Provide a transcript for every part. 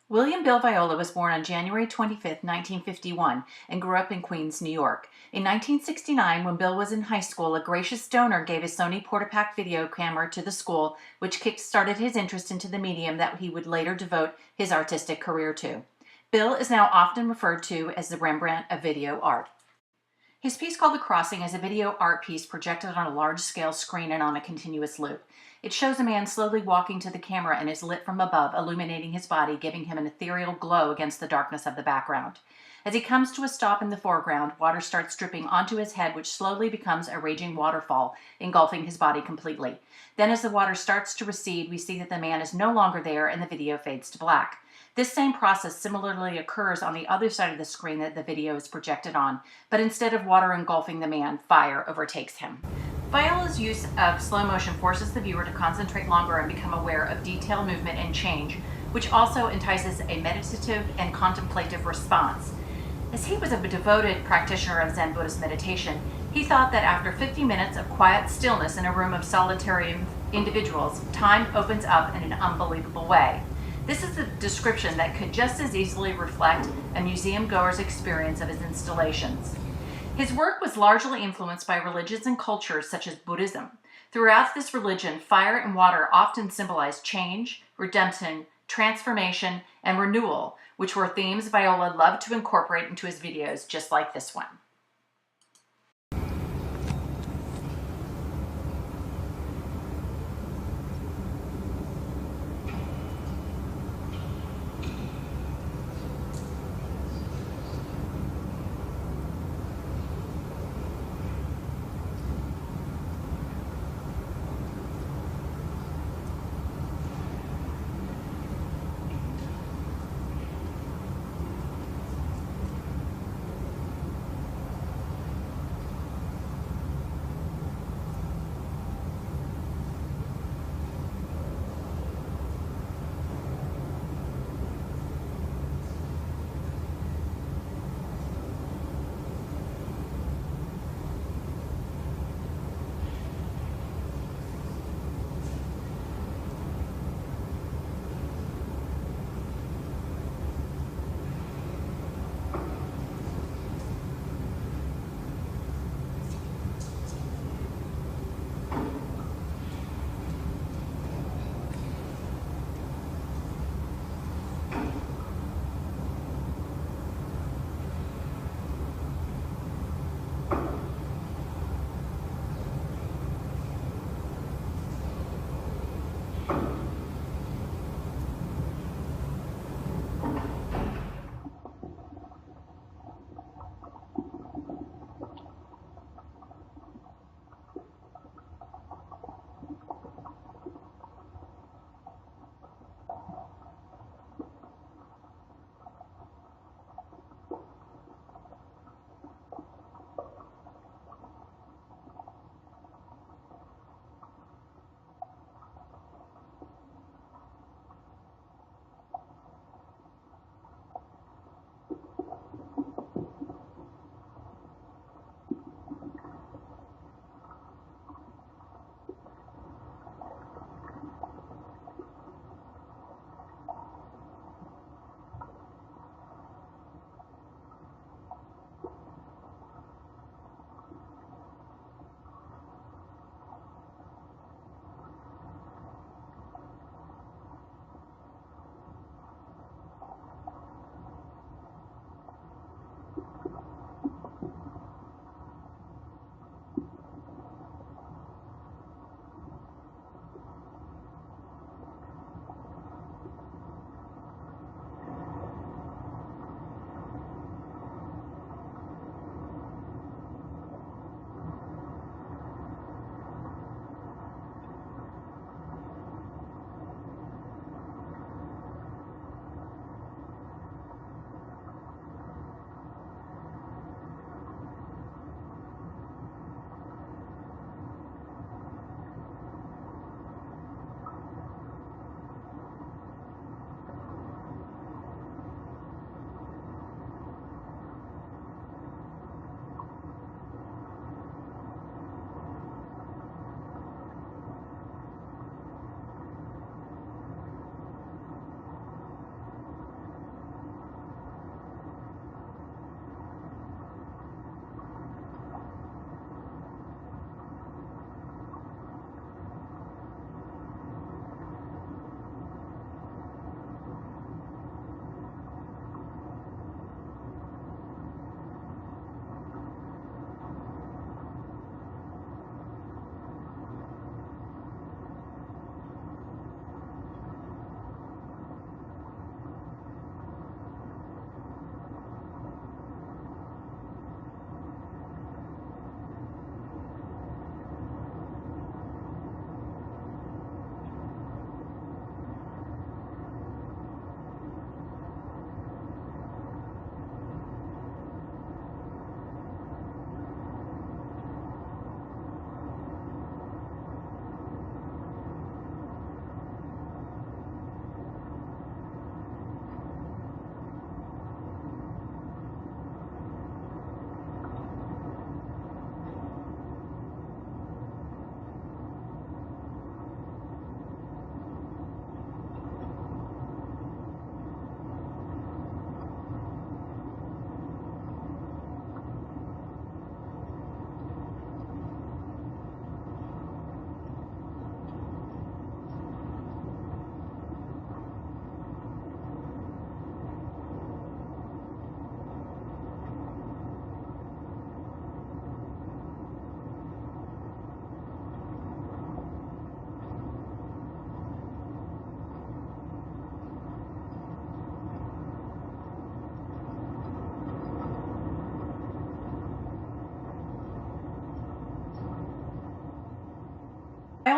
William Bill Viola was born on January 25, 1951, and grew up in Queens, New York. In 1969, when Bill was in high school, a gracious donor gave a Sony Portapak video camera to the school, which kick-started his interest into the medium that he would later devote his artistic career to. Bill is now often referred to as the Rembrandt of video art. His piece called The Crossing is a video art piece projected on a large-scale screen and on a continuous loop. It shows a man slowly walking to the camera and is lit from above, illuminating his body, giving him an ethereal glow against the darkness of the background. As he comes to a stop in the foreground, water starts dripping onto his head, which slowly becomes a raging waterfall, engulfing his body completely. Then as the water starts to recede, we see that the man is no longer there and the video fades to black. This same process similarly occurs on the other side of the screen that the video is projected on, but instead of water engulfing the man, fire overtakes him. Viola's use of slow motion forces the viewer to concentrate longer and become aware of detail, movement, and change, which also entices a meditative and contemplative response. As he was a devoted practitioner of Zen Buddhist meditation, he thought that after 50 minutes of quiet stillness in a room of solitary individuals, time opens up in an unbelievable way. This is a description that could just as easily reflect a museum goer's experience of his installations. His work was largely influenced by religions and cultures such as Buddhism. Throughout this religion, fire and water often symbolized change, redemption, transformation, and renewal, which were themes Viola loved to incorporate into his videos, just like this one.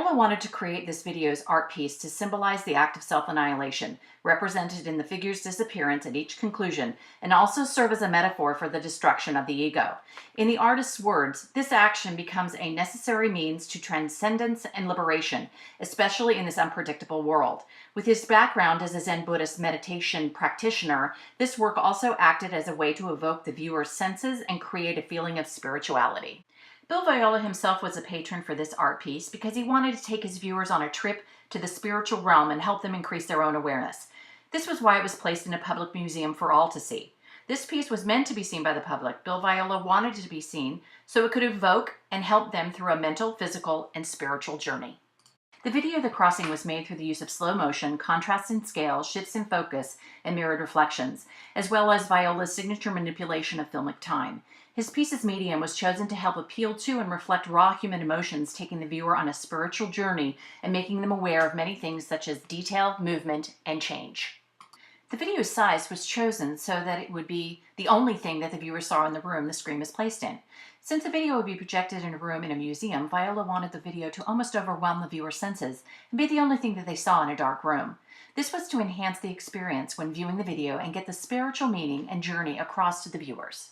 Viola wanted to create this video's art piece to symbolize the act of self-annihilation, represented in the figure's disappearance at each conclusion, and also serve as a metaphor for the destruction of the ego. In the artist's words, this action becomes a necessary means to transcendence and liberation, especially in this unpredictable world. With his background as a Zen Buddhist meditation practitioner, this work also acted as a way to evoke the viewer's senses and create a feeling of spirituality. Bill Viola himself was a patron for this art piece because he wanted to take his viewers on a trip to the spiritual realm and help them increase their own awareness. This was why it was placed in a public museum for all to see. This piece was meant to be seen by the public. Bill Viola wanted it to be seen so it could evoke and help them through a mental, physical, and spiritual journey. The video of the crossing was made through the use of slow motion, contrast in scale, shifts in focus, and mirrored reflections, as well as Viola's signature manipulation of filmic time. His piece's medium was chosen to help appeal to and reflect raw human emotions, taking the viewer on a spiritual journey and making them aware of many things such as detail, movement, and change. The video's size was chosen so that it would be the only thing that the viewer saw in the room the screen was placed in. Since the video would be projected in a room in a museum, Viola wanted the video to almost overwhelm the viewer's senses and be the only thing that they saw in a dark room. This was to enhance the experience when viewing the video and get the spiritual meaning and journey across to the viewers.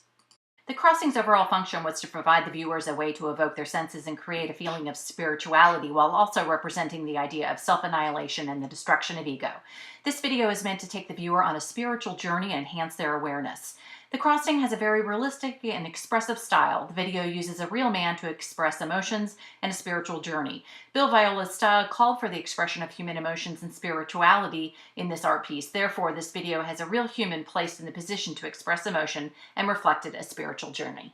The crossing's overall function was to provide the viewers a way to evoke their senses and create a feeling of spirituality while also representing the idea of self-annihilation and the destruction of ego. This video is meant to take the viewer on a spiritual journey and enhance their awareness. The crossing has a very realistic and expressive style. The video uses a real man to express emotions and a spiritual journey. Bill Viola's style called for the expression of human emotions and spirituality in this art piece. Therefore, this video has a real human placed in the position to express emotion and reflected a spiritual journey.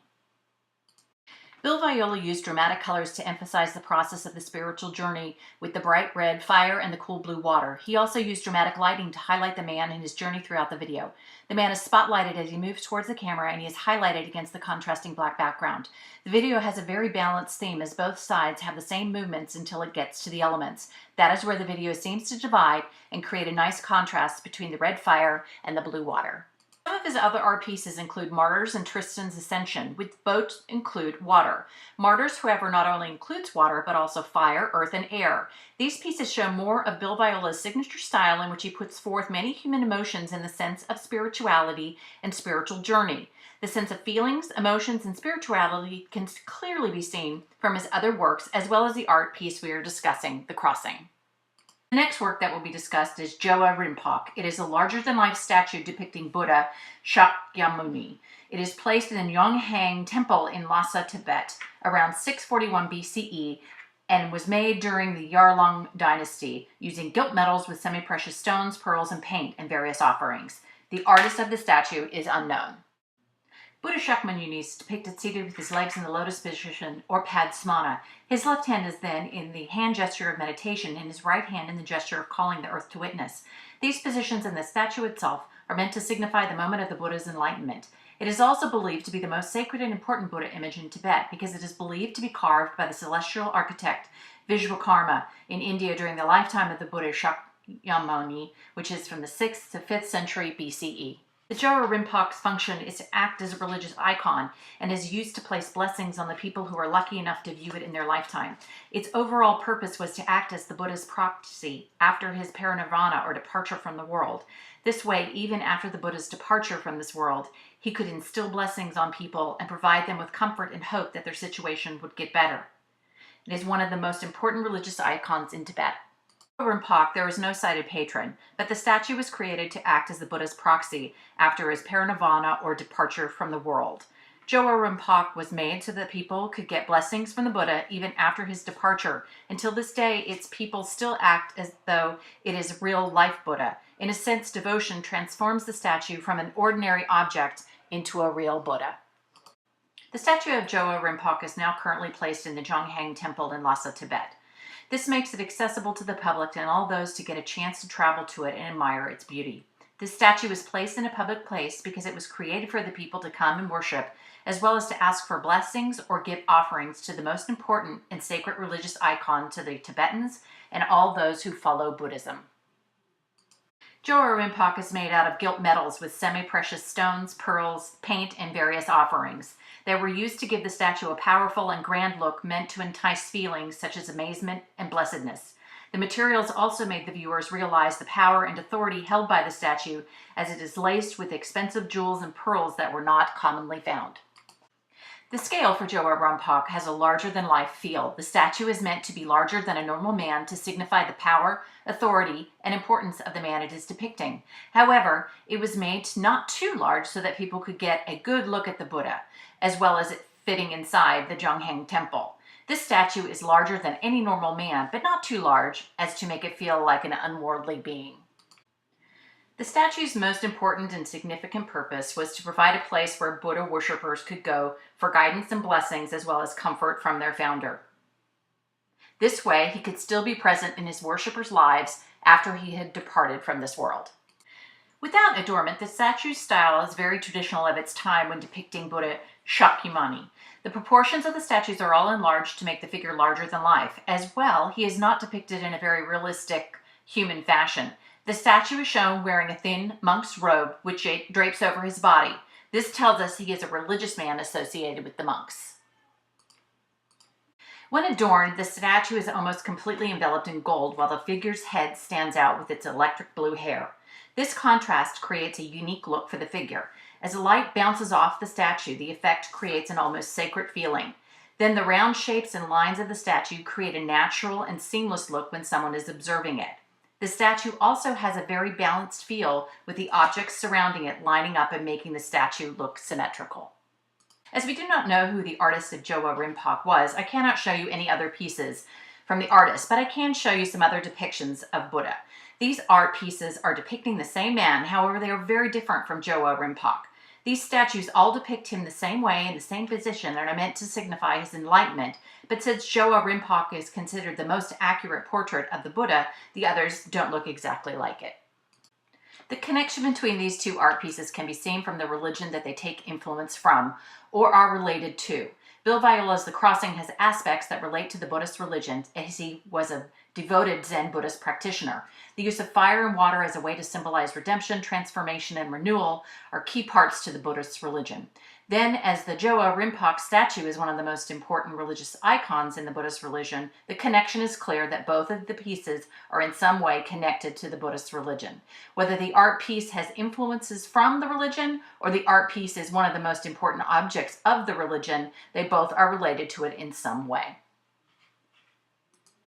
Bill Viola used dramatic colors to emphasize the process of the spiritual journey with the bright red fire and the cool blue water. He also used dramatic lighting to highlight the man and his journey throughout the video. The man is spotlighted as he moves towards the camera and he is highlighted against the contrasting black background. The video has a very balanced theme as both sides have the same movements until it gets to the elements. That is where the video seems to divide and create a nice contrast between the red fire and the blue water. Some of his other art pieces include Martyrs and Tristan's Ascension, which both include water. Martyrs, however, not only includes water, but also fire, earth, and air. These pieces show more of Bill Viola's signature style in which he puts forth many human emotions in the sense of spirituality and spiritual journey. The sense of feelings, emotions, and spirituality can clearly be seen from his other works, as well as the art piece we are discussing, The Crossing. The next work that will be discussed is Jowo Rinpoche. It is a larger-than-life statue depicting Buddha Shakyamuni. It is placed in the Yonghang Temple in Lhasa, Tibet, around 641 BCE, and was made during the Yarlung dynasty, using gilt metals with semi-precious stones, pearls, and paint, and various offerings. The artist of the statue is unknown. Buddha Shakyamuni is depicted seated with his legs in the lotus position or Padmasana. His left hand is then in the hand gesture of meditation and his right hand in the gesture of calling the earth to witness. These positions in the statue itself are meant to signify the moment of the Buddha's enlightenment. It is also believed to be the most sacred and important Buddha image in Tibet because it is believed to be carved by the celestial architect Vishwakarma in India during the lifetime of the Buddha Shakyamuni, which is from the 6th to 5th century BCE. The Jowo Rinpoche's function is to act as a religious icon and is used to place blessings on the people who are lucky enough to view it in their lifetime. Its overall purpose was to act as the Buddha's proxy after his parinirvana or departure from the world. This way, even after the Buddha's departure from this world, he could instill blessings on people and provide them with comfort and hope that their situation would get better. It is one of the most important religious icons in Tibet. Rinpoche, there is no cited patron, but the statue was created to act as the Buddha's proxy after his parinirvana or departure from the world. Jowo Rinpoche was made so that people could get blessings from the Buddha even after his departure. Until this day, its people still act as though it is real-life Buddha. In a sense, devotion transforms the statue from an ordinary object into a real Buddha. The statue of Jowo Rinpoche is now currently placed in the Yonghang Temple in Lhasa, Tibet. This makes it accessible to the public and all those to get a chance to travel to it and admire its beauty. This statue was placed in a public place because it was created for the people to come and worship, as well as to ask for blessings or give offerings to the most important and sacred religious icon to the Tibetans and all those who follow Buddhism. Jowo Rinpoche is made out of gilt metals with semi-precious stones, pearls, paint, and various offerings. They were used to give the statue a powerful and grand look meant to entice feelings such as amazement and blessedness. The materials also made the viewers realize the power and authority held by the statue, as it is laced with expensive jewels and pearls that were not commonly found. The scale for Jowo Rinpoche has a larger-than-life feel. The statue is meant to be larger than a normal man to signify the power, authority, and importance of the man it is depicting. However, it was made not too large so that people could get a good look at the Buddha, as well as it fitting inside the Zhongheng temple. This statue is larger than any normal man, but not too large as to make it feel like an unworldly being. The statue's most important and significant purpose was to provide a place where Buddha worshippers could go for guidance and blessings as well as comfort from their founder. This way, he could still be present in his worshippers' lives after he had departed from this world. Without adornment, the statue's style is very traditional of its time when depicting Buddha Shakyamuni. The proportions of the statues are all enlarged to make the figure larger than life. As well, he is not depicted in a very realistic human fashion. The statue is shown wearing a thin monk's robe which drapes over his body. This tells us he is a religious man associated with the monks. When adorned, the statue is almost completely enveloped in gold while the figure's head stands out with its electric blue hair. This contrast creates a unique look for the figure. As the light bounces off the statue, the effect creates an almost sacred feeling. Then the round shapes and lines of the statue create a natural and seamless look when someone is observing it. The statue also has a very balanced feel, with the objects surrounding it lining up and making the statue look symmetrical. As we do not know who the artist of Jowo Rinpoche was, I cannot show you any other pieces from the artist, but I can show you some other depictions of Buddha. These art pieces are depicting the same man, however they are very different from Jowo Rinpoche. These statues all depict him the same way in the same position and are meant to signify his enlightenment, but since Jowo Rinpoche is considered the most accurate portrait of the Buddha, the others don't look exactly like it. The connection between these two art pieces can be seen from the religion that they take influence from or are related to. Bill Viola's The Crossing has aspects that relate to the Buddhist religion, as he was a devoted Zen Buddhist practitioner. The use of fire and water as a way to symbolize redemption, transformation, and renewal are key parts to the Buddhist religion. Then, as the Jowo Rinpoche statue is one of the most important religious icons in the Buddhist religion, the connection is clear that both of the pieces are in some way connected to the Buddhist religion. Whether the art piece has influences from the religion or the art piece is one of the most important objects of the religion, they both are related to it in some way.